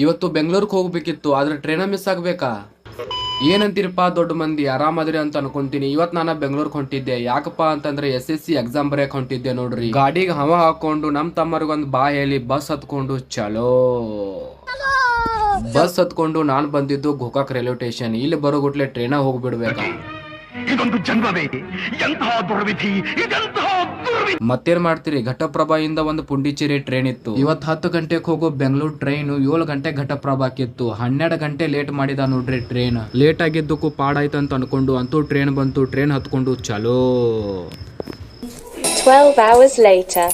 ಇವತ್ತು ಬೆಂಗಳೂರಿಗೆ ಹೋಗ್ಬೇಕಿತ್ತು ಆದ್ರೆ ಟ್ರೈನ ಮಿಸ್ ಆಗ್ಬೇಕಾ? ಏನಂತೀರಪ್ಪ ದೊಡ್ಡ ಮಂದಿ, ಆರಾಮದ್ರಿ ಅಂತ ಅನ್ಕೊಂತೀನಿ. ಇವತ್ ನಾನು ಬೆಂಗಳೂರಿಗೆ ಹೊಂಟಿದ್ದೆ. ಯಾಕಪ್ಪ ಅಂತಂದ್ರೆ SSC ಎಕ್ಸಾಮ್ ಬರೆಯಕ್ ಹೊಂಟಿದ್ದೆ ನೋಡ್ರಿ. ಗಾಡಿಗೆ ಹವಾ ಹಾಕೊಂಡು ನಮ್ ತಮ್ಮರಿಗೊಂದು ಬಾ ಹೇಳಿ ಬಸ್ ಹತ್ಕೊಂಡು ಚಲೋ ಬಸ್ ಹತ್ಕೊಂಡು ನಾನ್ ಬಂದಿದ್ದು ಗೋಕಾಕ್ ರೈಲ್ವೆ ಸ್ಟೇಷನ್. ಇಲ್ಲಿ ಬರೋಗುಟ್ಲೆ ಟ್ರೈನ ಹೋಗ್ಬಿಡ್ಬೇಕಾ? ಮತ್ತೇನ್ ಮಾಡ್ತೀರಿ, ಘಟಪ್ರಭಾಯಿಂದ ಒಂದು ಪುಂಡಿಚೇರಿ ಟ್ರೈನ್ ಇತ್ತು. ಇವತ್ 10 ಗಂಟೆಗೆ ಹೋಗೋ ಬೆಂಗಳೂರು ಟ್ರೈನ್ 7 ಗಂಟೆ ಘಟಪ್ರಭಾಕಿತ್ತು. 12 ಗಂಟೆ ಲೇಟ್ ಮಾಡಿದ ನೋಡ್ರಿ ಟ್ರೈನ್. ಲೇಟ್ ಆಗಿದ್ದಕ್ಕೂ ಪಾಡಾಯ್ತು ಅಂತ ಅನ್ಕೊಂಡು ಅಂತೂ ಟ್ರೈನ್ ಬಂತು. ಟ್ರೈನ್ ಹತ್ಕೊಂಡು ಚಲೋ 12 hours later.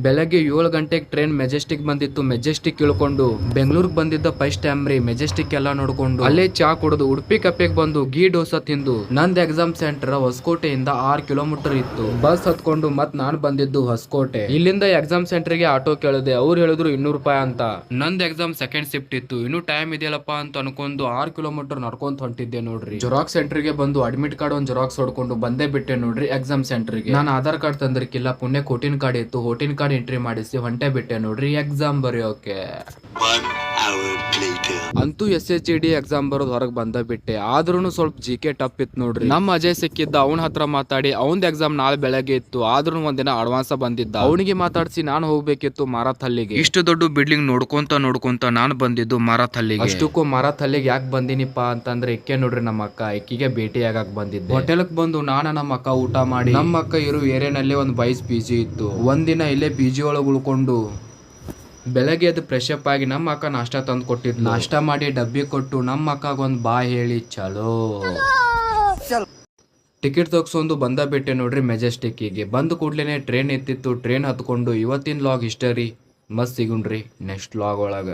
ಬೆಳಗ್ಗೆ 7 ಗಂಟೆಗೆ ಟ್ರೈನ್ ಮೆಜೆಸ್ಟಿಕ್ ಬಂದಿತ್ತು. ಮೆಜೆಸ್ಟಿಕ್ ಇಳ್ಕೊಂಡು ಬೆಂಗಳೂರಿಗೆ ಬಂದಿದ್ದ ಫಸ್ಟ್ ಟೈಮ್ ರೀ. ಮೆಜೆಸ್ಟಿಕ್ ಎಲ್ಲ ನೋಡ್ಕೊಂಡು ಅಲ್ಲೇ ಚಾ ಕುಡಿದು ಉಡುಪಿ ಕಪ್ಪೆಗೆ ಬಂದು ಗೀ ಡೋಸಾ ತಿಂದು ನಂದ್ ಎಕ್ಸಾಮ್ ಸೆಂಟರ್ ಹೊಸಕೋಟೆಯಿಂದ 6 ಕಿಲೋಮೀಟರ್ ಇತ್ತು. ಬಸ್ ಹತ್ಕೊಂಡು ಮತ್ ನಾನ್ ಬಂದಿದ್ದು ಹೊಸಕೋಟೆ. ಇಲ್ಲಿಂದ ಎಕ್ಸಾಮ್ ಸೆಂಟರ್ಗೆ ಆಟೋ ಕೇಳಿದೆ. ಅವ್ರು ಹೇಳಿದ್ರು 200 ರೂಪಾಯಿ ಅಂತ. ನಂದ್ ಎಕ್ಸಾಮ್ ಸೆಕೆಂಡ್ ಶಿಫ್ಟ್ ಇತ್ತು. ಇನ್ನೂ ಟೈಮ್ ಇದೆಯಲ್ಲಪ್ಪ ಅಂತ ಅನ್ಕೊಂಡು 6 ಕಿಲೋಮೀಟರ್ ನಡ್ಕೊಂತ ಹೊಂಟಿದ್ದೆ ನೋಡ್ರಿ. ಜೆರಾಕ್ಸ್ ಸೆಂಟರ್ಗೆ ಬಂದು ಅಡ್ಮಿಟ್ ಕಾರ್ಡ್ ಒಂದ್ ಜೆರಾಕ್ಸ್ ಹೊಡ್ಕೊಂಡು ಬಂದೇ ಬಿಟ್ಟೆ ನೋಡ್ರಿ ಎಕ್ಸಾಮ್ ಸೆಂಟರ್ಗೆ. ನಾನು ಆಧಾರ್ ಕಾರ್ಡ್ ತಂದ್ರಕ್ಕಿಲ್ಲ, ಪುಣ್ಯ ಹೋಟಿನ್ ಕಾರ್ಡ್ ಇತ್ತು. ಹೋಟಿನ್ ಕಾರ್ಡ್ ಎಂಟ್ರಿ ಮಾಡಿಸಿ ಹೊಂಟೆ ಬಿಟ್ಟೆ ನೋಡ್ರಿ ಎಕ್ಸಾಮ್ ಬರೆಯೋಕೆ. ಅಂತೂ SHD ಎಕ್ಸಾಮ್ ಬರೋದು ಹೊರಗೆ ಬಂದ ಬಿಟ್ಟೆ. ಆದ್ರೂ ಸ್ವಲ್ಪ GK ಟಪ್ ಇತ್ತು ನೋಡ್ರಿ. ನಮ್ಮ ಅಜಯ್ ಸಿಕ್ಕಿದ್ದ, ಅವನ ಹತ್ರ ಮಾತಾಡಿ ಅವನ್ ಎಕ್ಸಾಮ್ ನಾಳೆ ಬೆಳಗ್ಗೆ ಇತ್ತು. ಆದ್ರೂ ಒಂದಿನ ಅಡ್ವಾನ್ಸ್ ಬಂದಿದ್ದ. ಅವನಿಗೆ ಮಾತಾಡ್ಸಿ ನಾನು ಹೋಗ್ಬೇಕಿತ್ತು ಮಾರಾಥಲ್ಲಿಗೆ. ಇಷ್ಟು ದೊಡ್ಡ ಬಿಲ್ಡಿಂಗ್ ನೋಡ್ಕೊಂತ ನಾನು ಬಂದಿದ್ದು ಮಾರಾಥಲ್ಲಿಗೆ. ಅಷ್ಟಕ್ಕೂ ಮಾರಾಥಲ್ಲಿಗೆ ಯಾಕೆ ಬಂದಿನಿಪ್ಪ ಅಂತಂದ್ರೆ ಇಕ್ಕೆ ನೋಡ್ರಿ ನಮ್ಮ ಅಕ್ಕ, ಇಕ್ಕಿಗೆ ಭೇಟಿ ಆಗಕ್ ಬಂದಿದ್ದೆ. ಹೋಟೆಲ್ಗೆ ಬಂದು ನಮ್ಮ ಅಕ್ಕ ಊಟ ಮಾಡಿ, ನಮ್ಮ ಅಕ್ಕ ಇರೋ ಏರಿಯಾನಲ್ಲಿ ಒಂದು ಬಾಯ್ಸ್ PG ಇತ್ತು. ಒಂದಿನ ಇಲ್ಲೇ PG ಒಳಗೆ ಉಳ್ಕೊಂಡು ಬೆಳಗ್ಗೆ ಅದು ಫ್ರೆಶ್ ಅಪ್ ಆಗಿ ನಮ್ಮ ಅಕ್ಕ ನಾಷ್ಟ ತಂದು ಕೊಟ್ಟಿದ್ಲು. ನಾಷ್ಟ ಮಾಡಿ ಡಬ್ಬಿ ಕೊಟ್ಟು ನಮ್ಮ ಅಕ್ಕಗ ಒಂದು ಬಾ ಹೇಳಿ ಚಲೋ ಟಿಕೆಟ್ ತಗ್ಸೊಂದು ಬಂದ ಬಿಟ್ಟೆ ನೋಡ್ರಿ ಮೆಜೆಸ್ಟಿಕ್ಕಿಗೆ. ಬಂದು ಕೂಡ್ಲೇನೆ ಟ್ರೈನ್ ಎತ್ತಿತ್ತು. ಟ್ರೈನ್ ಹತ್ಕೊಂಡು ಇವತ್ತಿನ ಲಾಗ್ ಹಿಸ್ಟರಿ ಮಸ್ತ್ ಸಿಗುಣ್ರಿ ನೆಕ್ಸ್ಟ್ ಲಾಗ್ ಒಳಗ.